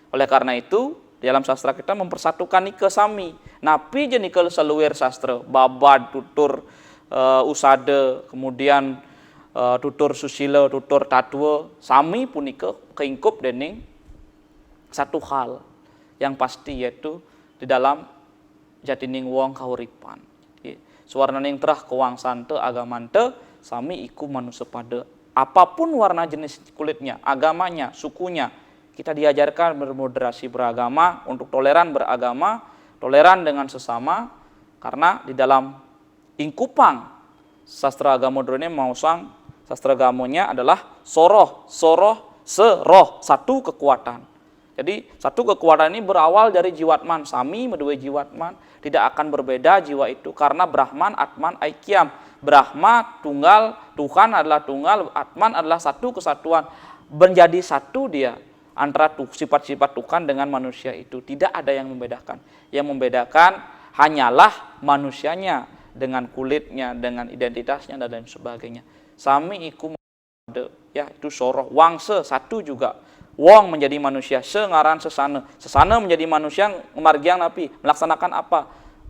Oleh karena itu, dalam sastra kita mempersatukan nike sami. Napi je nikel seluwer sastra, babad, tutur, usade, kemudian tutur susila, tutur tatwa, sami punika keingkup dening satu hal yang pasti, yaitu di dalam jatining wong kahuripan. Suwarnaning terah kewangsaan te agaman te sami iku manusia pada apapun warna jenis kulitnya, agamanya, sukunya. Kita diajarkan bermoderasi beragama, untuk toleran beragama, toleran dengan sesama, karena di dalam ingkupang sastra agama modern mausang sastra agamanya adalah soroh, seroh, satu kekuatan. Jadi satu kekuatan ini berawal dari jiwatman, sami medue jiwatman, tidak akan berbeda jiwa itu, karena Brahman, Atman, Aikyam. Brahma tunggal, Tuhan adalah tunggal, Atman adalah satu kesatuan, menjadi satu dia antara sifat-sifat Tuhan dengan manusia itu. Tidak ada yang membedakan. Yang membedakan hanyalah manusianya dengan kulitnya, dengan identitasnya dan lain sebagainya. Sami iku ya itu soroh, wangse satu juga. Wong menjadi manusia, sengaran sesana. Sesana menjadi manusia margiang napi, melaksanakan apa?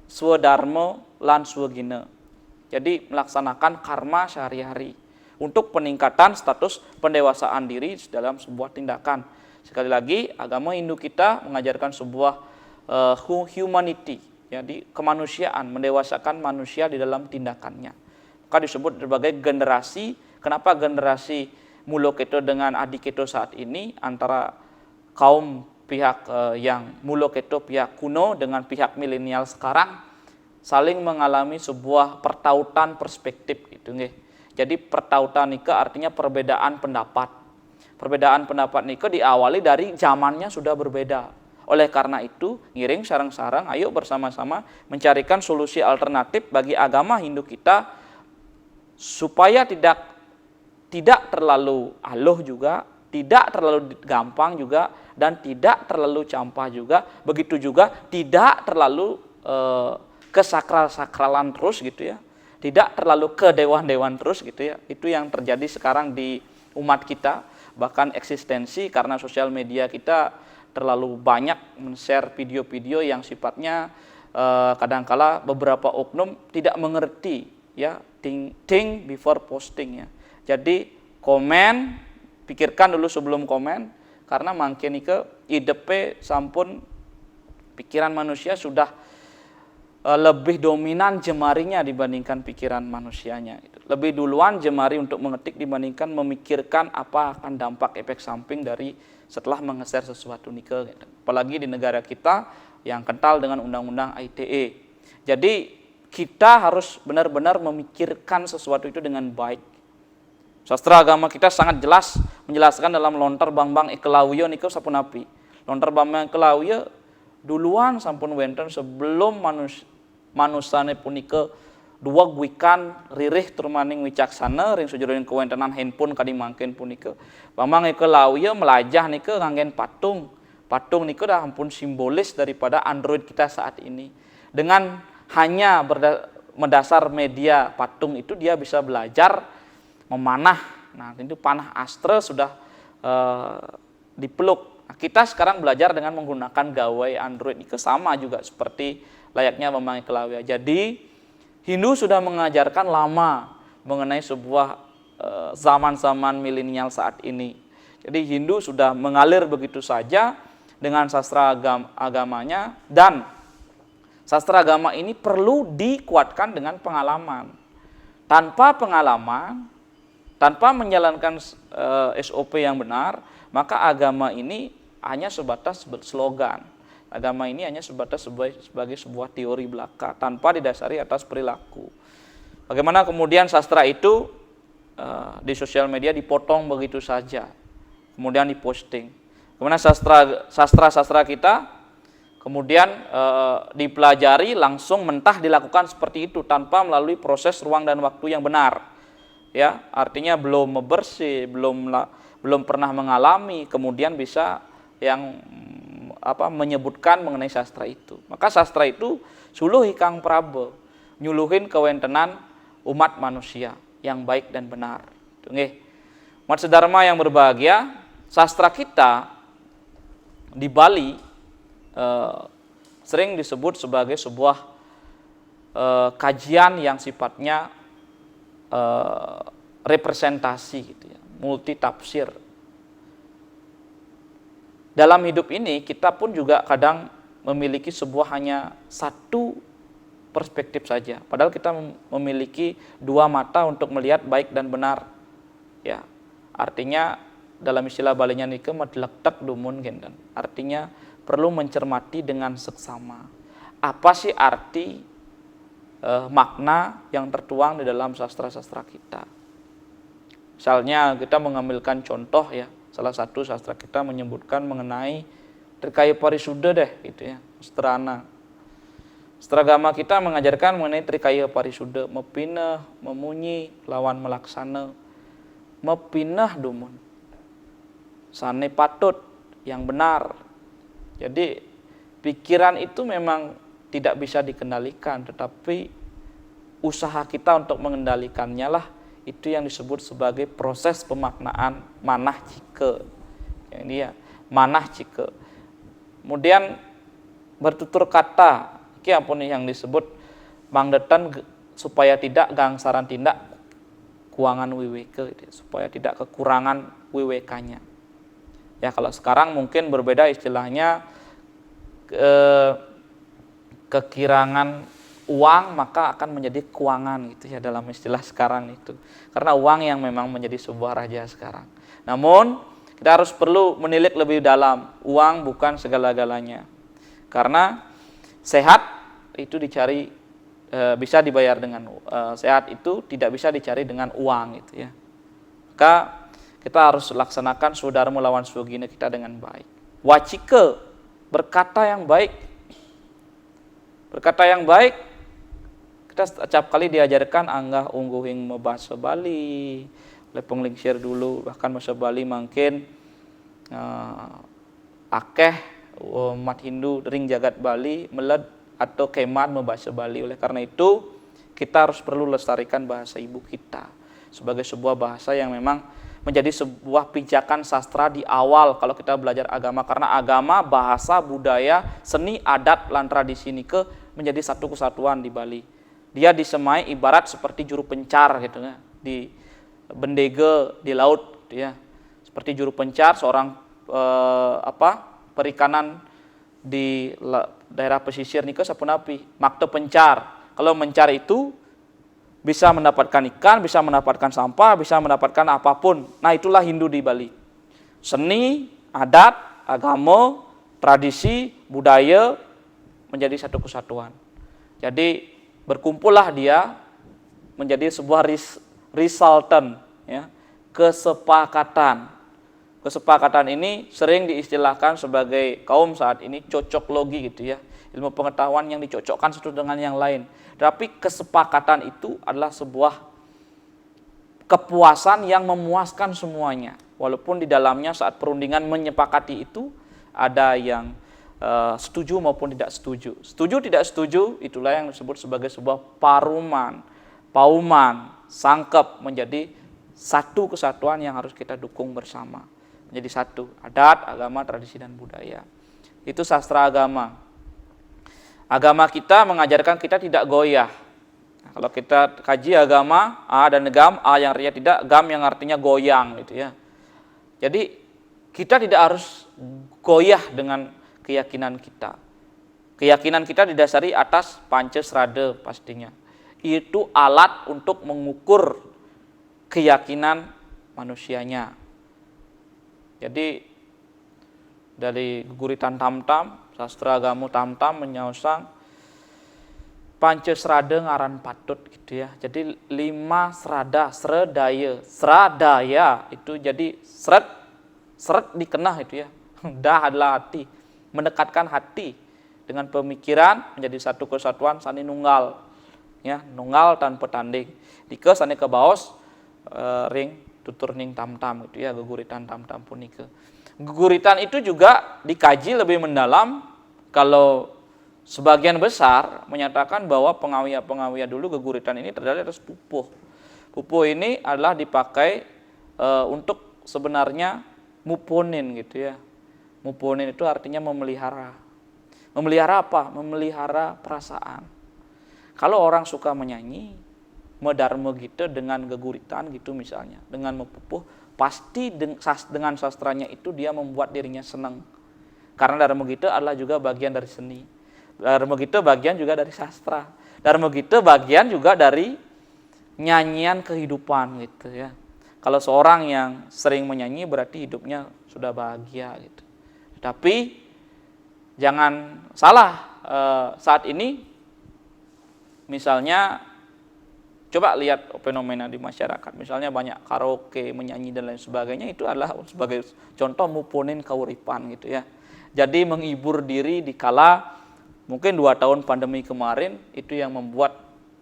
Swadharma lan swagina. Jadi melaksanakan karma sehari-hari untuk peningkatan status pendewasaan diri dalam sebuah tindakan. Sekali lagi, agama Hindu kita mengajarkan sebuah humanity, jadi kemanusiaan, mendewasakan manusia di dalam tindakannya. Maka disebut sebagai generasi. Kenapa generasi Muloketo dengan Adiketo saat ini, antara kaum pihak yang Muloketo pihak kuno dengan pihak milenial sekarang saling mengalami sebuah pertautan perspektif gitu nggih. Jadi pertautan nika artinya perbedaan pendapat. Perbedaan pendapat niko diawali dari zamannya sudah berbeda. Oleh karena itu, ngiring sarang-sarang, ayo bersama-sama mencarikan solusi alternatif bagi agama Hindu kita supaya tidak terlalu aluh juga, tidak terlalu gampang juga, dan tidak terlalu campah juga. Begitu juga tidak terlalu kesakral-sakralan terus gitu ya. Tidak terlalu kedewan-dewan terus gitu ya. Itu yang terjadi sekarang di umat kita. Bahkan eksistensi, karena sosial media kita terlalu banyak men-share video-video yang sifatnya kadangkala beberapa oknum tidak mengerti ya, think before posting ya. Jadi komen, pikirkan dulu sebelum komen, karena mangken ike idepe sampun pikiran manusia sudah lebih dominan jemarinya dibandingkan pikiran manusianya. Lebih duluan jemari untuk mengetik dibandingkan memikirkan apa akan dampak efek samping dari setelah mengeser sesuatu nike. Apalagi di negara kita yang kental dengan undang-undang ITE. Jadi kita harus benar-benar memikirkan sesuatu itu dengan baik. Sastra agama kita sangat jelas menjelaskan dalam Lontar Bambang Ekelawiyo nike sapunapi. Lontar Bambang Ekelawiyo duluan sampun wenten sebelum manusane punika dua guikan ririh turmaning wicaksana ring sujuring kewentenan handphone kadi mangken punika. Bambang Ekelawiyo melajah nika nganggen patung. Patung nika dah ampun simbolis daripada Android kita saat ini. Dengan hanya mendasar media patung itu dia bisa belajar memanah. Nah, itu panah astra sudah dipeluk. Nah, kita sekarang belajar dengan menggunakan gawai Android itu sama juga seperti layaknya Bambang Ekelawiyo. Jadi Hindu sudah mengajarkan lama mengenai sebuah zaman-zaman milenial saat ini. Jadi Hindu sudah mengalir begitu saja dengan sastra agamanya, dan sastra agama ini perlu dikuatkan dengan pengalaman. Tanpa pengalaman, tanpa menjalankan SOP yang benar, maka agama ini hanya sebatas slogan. Agama ini hanya sebatas sebagai sebuah teori belaka tanpa didasari atas perilaku. Bagaimana kemudian sastra itu di sosial media dipotong begitu saja, kemudian diposting. Kemudian sastra kita kemudian dipelajari langsung mentah dilakukan seperti itu tanpa melalui proses ruang dan waktu yang benar. Ya, artinya belum bersih, belum pernah mengalami, kemudian bisa yang menyebutkan mengenai sastra itu. Maka sastra itu suluh hikang prabe nyuluhin kewentenan umat manusia yang baik dan benar. Nggih. Umat sedharma yang berbahagia, sastra kita di Bali sering disebut sebagai sebuah kajian yang sifatnya representasi gitu ya, multi tafsir. Dalam hidup ini kita pun juga kadang memiliki sebuah hanya satu perspektif saja, padahal kita memiliki dua mata untuk melihat baik dan benar. Ya, artinya dalam istilah Balinya nike madlektek dumun gendan. Artinya perlu mencermati dengan seksama. Apa sih arti makna yang tertuang di dalam sastra-sastra kita? Misalnya kita mengambilkan contoh ya, salah satu sastra kita menyebutkan mengenai Trikaya Parisuda deh gitu ya, Seterana. Sastra agama kita mengajarkan mengenai Trikaya Parisuda, mepineh, memunyi, lawan melaksana, mepineh dumun, sane patut, yang benar. Jadi pikiran itu memang tidak bisa dikendalikan, tetapi usaha kita untuk mengendalikannya lah, itu yang disebut sebagai proses pemaknaan manah cike. Yang ini ya, manah cike. Kemudian bertutur kata, iki ampun yang disebut mangdetan supaya tidak gangsaran tindak kuangan wiweke, supaya tidak kekurangan wiwekanya. Ya kalau sekarang mungkin berbeda istilahnya, kekirangan uang maka akan menjadi keuangan gitu ya dalam istilah sekarang itu. Karena uang yang memang menjadi sebuah raja sekarang. Namun kita harus perlu menilik lebih dalam, uang bukan segala-galanya. Karena sehat itu dicari bisa dibayar dengan sehat itu tidak bisa dicari dengan uang gitu ya. Maka kita harus laksanakan saudara melawan sugina kita dengan baik. Wacike, berkata yang baik. Berkata yang baik, kita setiap kali diajarkan anggah ungguhing membahasa Bali, oleh penglingsir dulu, bahkan bahasa Bali makin akeh umat Hindu ring jagat Bali meled atau kemat membahasa Bali. Oleh karena itu kita harus perlu lestarikan bahasa ibu kita sebagai sebuah bahasa yang memang menjadi sebuah pijakan sastra di awal kalau kita belajar agama. Karena agama, bahasa, budaya, seni, adat, lan tradisi nike menjadi satu kesatuan di Bali. Dia disemai ibarat seperti juru pencar gitu ya, di bendege di laut gitu ya. Seperti juru pencar seorang perikanan di daerah pesisir nike sapunapi, makte pencar. Kalau mencar itu bisa mendapatkan ikan, bisa mendapatkan sampah, bisa mendapatkan apapun. Nah itulah Hindu di Bali. Seni, adat, agama, tradisi, budaya menjadi satu kesatuan. Jadi berkumpullah dia menjadi sebuah resultant, ya, kesepakatan. Kesepakatan ini sering diistilahkan sebagai kaum saat ini cocok logi gitu ya. Ilmu pengetahuan yang dicocokkan satu dengan yang lain. Tapi kesepakatan itu adalah sebuah kepuasan yang memuaskan semuanya. Walaupun di dalamnya saat perundingan menyepakati itu ada yang setuju maupun tidak setuju. Setuju tidak setuju itulah yang disebut sebagai sebuah pauman, sangkep menjadi satu kesatuan yang harus kita dukung bersama. Menjadi satu, adat, agama, tradisi dan budaya. Itu sastra agama. Agama kita mengajarkan kita tidak goyah. Nah, kalau kita kaji agama A dan gam, A yang artinya tidak, gam yang artinya goyang gitu ya. Jadi kita tidak harus goyah dengan keyakinan kita. Keyakinan kita didasari atas pancasrada pastinya. Itu alat untuk mengukur keyakinan manusianya. Jadi dari guritan tamtam, sastra agama tamtam menyausang pancasrada ngaran patut gitu ya. Jadi 5 serada, sradaya itu jadi seret dikenah itu ya. Dah adalah hati, mendekatkan hati dengan pemikiran menjadi satu kesatuan sani nunggal. Ya, nunggal tanpa tanding. Dike sani ke baos ring tutur ning tamtam gitu ya, geguritan tamtam punike. Geguritan itu juga dikaji lebih mendalam. Kalau sebagian besar menyatakan bahwa pengawia dulu geguritan ini terdiri atas pupuh. Pupuh ini adalah dipakai untuk sebenarnya muponin gitu ya. Muponin itu artinya memelihara. Memelihara apa? Memelihara perasaan. Kalau orang suka menyanyi, medarma gitu dengan geguritan gitu misalnya, dengan mepupuh, pasti dengan sastranya itu dia membuat dirinya senang. Karena Dharma Gita adalah juga bagian dari seni. Dharma Gita bagian juga dari sastra. Dharma Gita bagian juga dari nyanyian kehidupan gitu ya. Kalau seorang yang sering menyanyi berarti hidupnya sudah bahagia gitu. Tapi jangan salah, saat ini misalnya coba lihat fenomena di masyarakat. Misalnya banyak karaoke, menyanyi dan lain sebagainya, itu adalah sebagai contoh muponin kauripan gitu ya. Jadi menghibur diri di kala mungkin 2 tahun pandemi kemarin itu yang membuat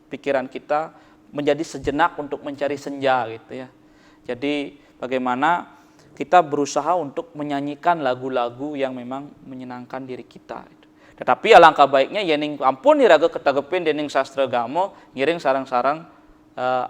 pikiran kita menjadi sejenak untuk mencari senja gitu ya. Jadi bagaimana kita berusaha untuk menyanyikan lagu-lagu yang memang menyenangkan diri kita. Tetapi alangkah baiknya yening ampun iraga ketagepin dening sastra gamo ngiring sarang-sarang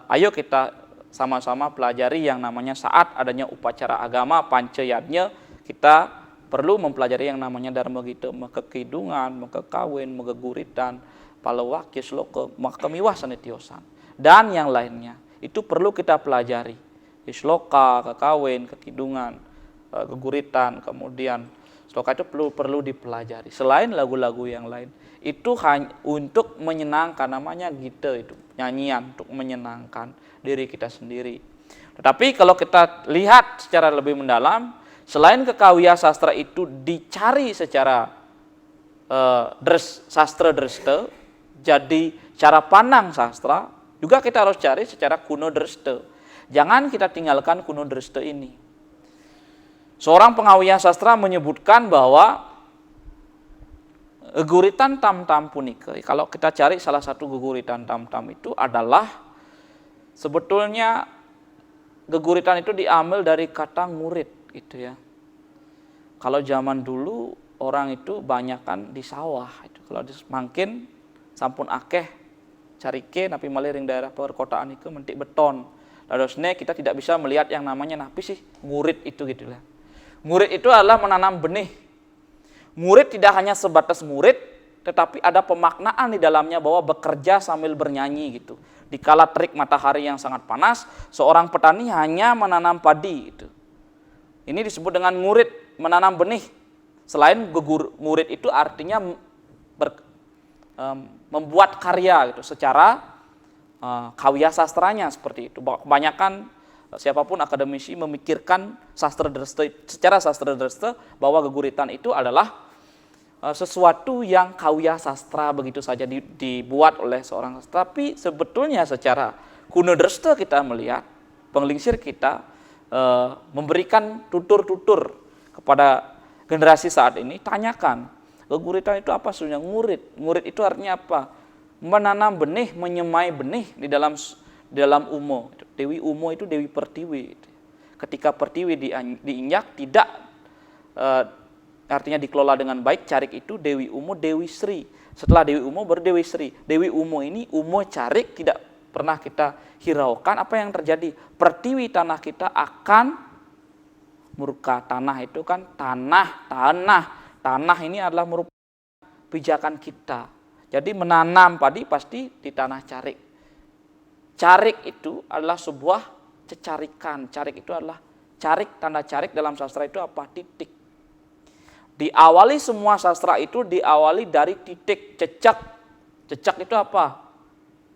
ayo kita sama-sama pelajari yang namanya saat adanya upacara agama pancayatnya kita perlu mempelajari yang namanya Dharma Gita, maka kidungan, maka kawin, maka guritan, palawakya, sloka, maka miwasan etiosan dan yang lainnya itu perlu kita pelajari. Sloka, kekawin, kekidungan, keguritan, kemudian sloka itu perlu dipelajari. Selain lagu-lagu yang lain, itu hanya untuk menyenangkan, namanya gita itu, nyanyian untuk menyenangkan diri kita sendiri. Tetapi kalau kita lihat secara lebih mendalam, selain kekawia sastra itu dicari secara sastra dresta, jadi cara pandang sastra, juga kita harus cari secara kuno dresta. Jangan kita tinggalkan kuno dresta ini. Seorang pengawiyah sastra menyebutkan bahwa geguritan tam-tam punika, kalau kita cari salah satu geguritan tam-tam itu adalah sebetulnya geguritan itu diambil dari kata ngurit gitu ya. Kalau zaman dulu orang itu banyakan di sawah itu. Kalau di mangkin sampun akeh carike napi maliring daerah perkotaan itu mentik beton. Lalu kita tidak bisa melihat yang namanya napi sih ngurit itu gitu lah. Ngurit itu adalah menanam benih. Ngurit tidak hanya sebatas ngurit, tetapi ada pemaknaan di dalamnya bahwa bekerja sambil bernyanyi gitu. Di kala terik matahari yang sangat panas, seorang petani hanya menanam padi gitu. Ini disebut dengan ngurit, menanam benih. Selain ngurit itu artinya membuat karya gitu secara kawya sastranya seperti itu. Kebanyakan siapapun akademisi memikirkan sastra dresta secara sastra dresta bahwa geguritan itu adalah sesuatu yang kawya sastra begitu saja dibuat oleh seorang sastra. Tapi sebetulnya secara kuno dresta kita melihat, penglingsir kita memberikan tutur-tutur kepada generasi saat ini, tanyakan geguritan itu apa sebenarnya? Ngurit itu artinya apa? Menanam benih, menyemai benih di dalam umo. Dewi Umo itu Dewi Pertiwi. Ketika Pertiwi diinjak tidak artinya dikelola dengan baik, Carik itu Dewi Umo, Dewi Sri. Setelah Dewi Umo baru Dewi Sri. Dewi Umo ini Umo Carik tidak pernah kita hiraukan. Apa yang terjadi? Pertiwi tanah kita akan murka. Tanah itu kan tanah ini adalah merupakan pijakan kita. Jadi menanam padi pasti di tanah Carik. Carik itu adalah sebuah cecarikan. Carik itu adalah carik, tanda carik dalam sastra itu apa? Titik. Diawali semua sastra itu diawali dari titik, cecak. Cecak itu apa?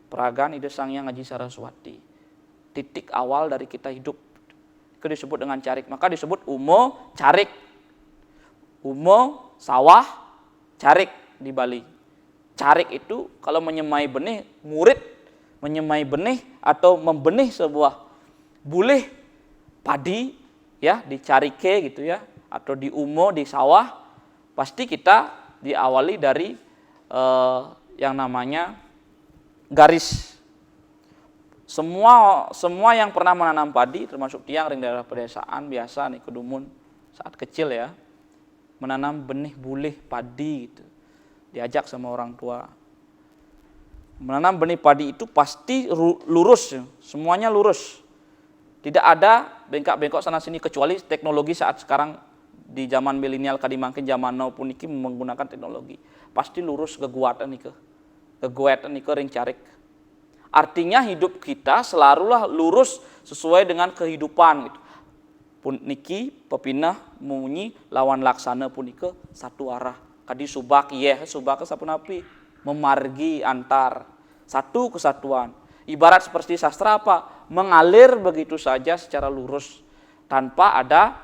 Peragaan Ida Sanghyang Aji Saraswati. Titik awal dari kita hidup. Itu disebut dengan carik. Maka disebut umo, carik. Umo, sawah, carik di Bali. Carik itu kalau menyemai benih, ngurit, menyemai benih atau membenih sebuah bulih padi ya di carike gitu ya, atau di umo di sawah, pasti kita diawali dari yang namanya garis. Semua yang pernah menanam padi, termasuk tiang ring daerah pedesaan biasa nih kedumun saat kecil ya, menanam benih bulih padi gitu. Diajak sama orang tua. Menanam benih padi itu pasti lurus, semuanya lurus. Tidak ada bengkak-bengkok sana sini kecuali teknologi saat sekarang di zaman milenial kadimangkin zaman now pun iki menggunakan teknologi. Pasti lurus keguatan nike. Keguatan nike ring carik. Artinya hidup kita selalulah lurus sesuai dengan kehidupan gitu. Pun niki pepinah munyi lawan laksana pun nike satu arah. Kadi subak subak sapunapi memargi antar satu kesatuan. Ibarat seperti sastra apa? Mengalir begitu saja secara lurus tanpa ada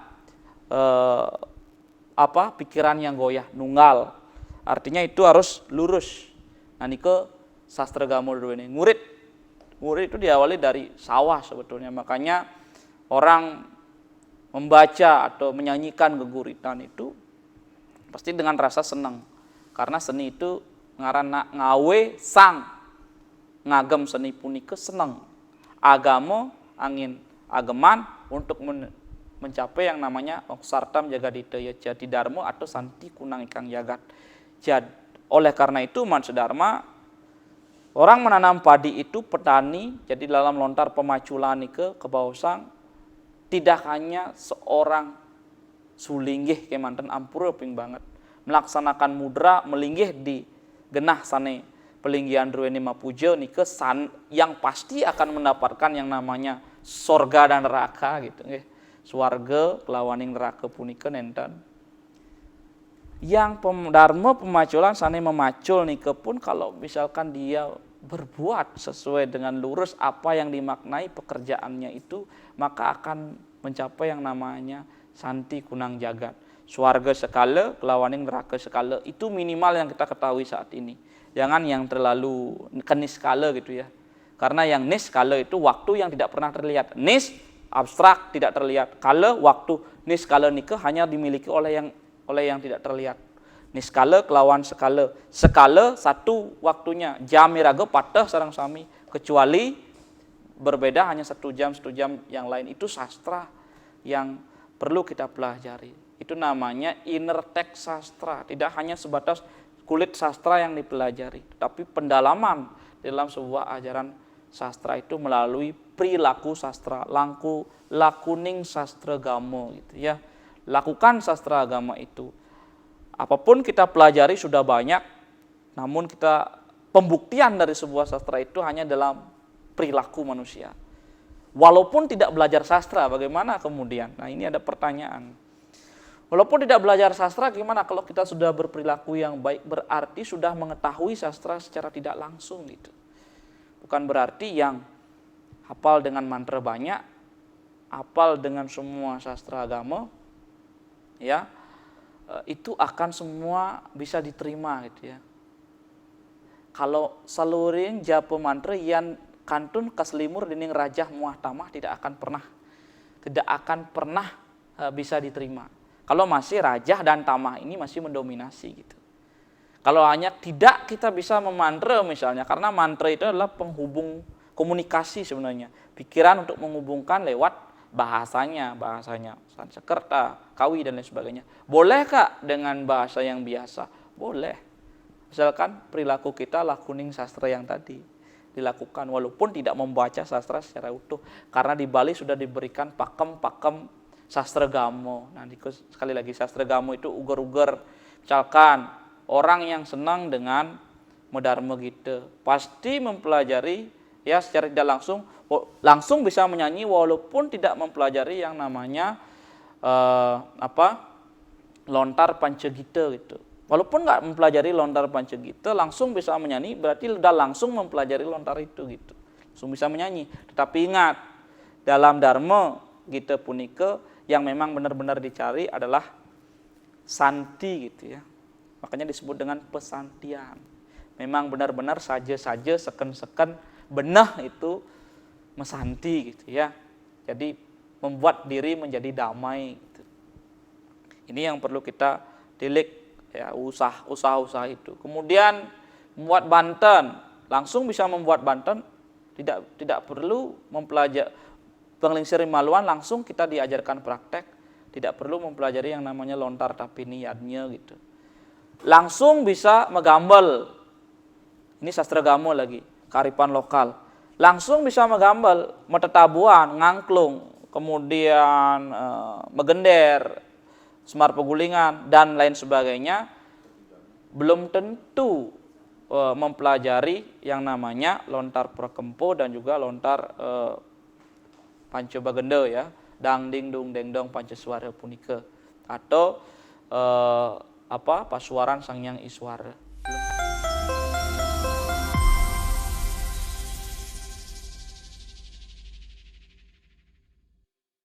pikiran yang goyah, nunggal. Artinya itu harus lurus. Nah nike sastra gamo dulu ini. Murid itu diawali dari sawah sebetulnya. Makanya orang membaca atau menyanyikan geguritan itu pasti dengan rasa senang. Karena seni itu ngaranna ngawe sang. Ngagem seni punike senang. Agamo angin ageman untuk mencapai yang namanya oksartam jagadita ya jati dharma atau santi kunang ikang jagat. Oleh karena itu Mansa Dharma, orang menanam padi itu petani, jadi dalam lontar pemaculan ke Kebausang tidak hanya seorang sulinggih kemanten ampura ping banget melaksanakan mudra melinggih di genah sane pelinggihan ruweni mapuja nike yang pasti akan mendapatkan yang namanya sorga dan neraka gitu nggih. Swarga kelawaning neraka punika nenten. Yang dharma pemaculan sane memacul nike pun kalau misalkan dia berbuat sesuai dengan lurus apa yang dimaknai pekerjaannya itu, maka akan mencapai yang namanya santi kunang jagat. Swarga sekala, kelawaning neraka sekala, itu minimal yang kita ketahui saat ini. Jangan yang terlalu kenis skala gitu ya. Karena yang nis skala itu waktu yang tidak pernah terlihat. Nis abstrak tidak terlihat. Kala waktu nis skala nike hanya dimiliki oleh yang tidak terlihat. Niskala kelawan skala. Skala satu waktunya. Jam miraga patah sarang sami. Kecuali berbeda hanya 1 jam yang lain. Itu sastra yang perlu kita pelajari. Itu namanya inner text sastra. Tidak hanya sebatas kulit sastra yang dipelajari. Tapi pendalaman dalam sebuah ajaran sastra itu melalui perilaku sastra. Lakuning sastra gamo gitu ya. Lakukan sastra agama itu. Apapun kita pelajari sudah banyak, namun kita pembuktian dari sebuah sastra itu hanya dalam perilaku manusia. Walaupun tidak belajar sastra, bagaimana kemudian? Nah ini ada pertanyaan. Walaupun tidak belajar sastra, gimana kalau kita sudah berperilaku yang baik? Berarti sudah mengetahui sastra secara tidak langsung gitu. Bukan berarti yang hafal dengan mantra banyak, hafal dengan semua sastra agama, ya itu akan semua bisa diterima gitu ya. Kalau salurin japa mantra yang kantun kaslimur dining rajah muahtamah tidak akan pernah bisa diterima. Kalau masih rajah dan tamah ini masih mendominasi gitu. Kalau hanya tidak kita bisa memantra misalnya, karena mantra itu adalah penghubung komunikasi sebenarnya. Pikiran untuk menghubungkan lewat bahasanya Sanskerta, Kawi dan lain sebagainya. Bolehkah dengan bahasa yang biasa? Boleh. Misalkan perilaku kita lakuning sastra yang tadi dilakukan walaupun tidak membaca sastra secara utuh, karena di Bali sudah diberikan pakem sastra gamo. Nah, sekali lagi sastra gamo itu uger-uger. Misalkan orang yang senang dengan medharma gitu pasti mempelajari ya secara tidak langsung bisa menyanyi walaupun tidak mempelajari yang namanya lontar pancagita gitu. Walaupun nggak mempelajari lontar pancagita langsung bisa menyanyi, berarti udah langsung mempelajari lontar itu gitu. Langsung bisa menyanyi. Tetapi ingat, dalam dharma gitu punika yang memang benar-benar dicari adalah santi gitu ya. Makanya disebut dengan pesantian. Memang benar-benar saja seken benah itu mesanti gitu ya. Jadi membuat diri menjadi damai gitu. Ini yang perlu kita tilik ya, usaha itu. Kemudian membuat banten, langsung bisa membuat banten, tidak perlu mempelajari penglingsir maluan, langsung kita diajarkan praktek, tidak perlu mempelajari yang namanya lontar tapi niatnya gitu. Langsung bisa megambal. Ini sastra gamo lagi, kearifan lokal. Langsung bisa megambal, metetabuan, ngangklung, kemudian megender, Semar Pegulingan dan lain sebagainya, belum tentu mempelajari yang namanya lontar Prakempo dan juga lontar Panca Bagenda ya, dang ding dung deng dong Pancaswara punika, atau Pasuaran Sang Hyang Iswara.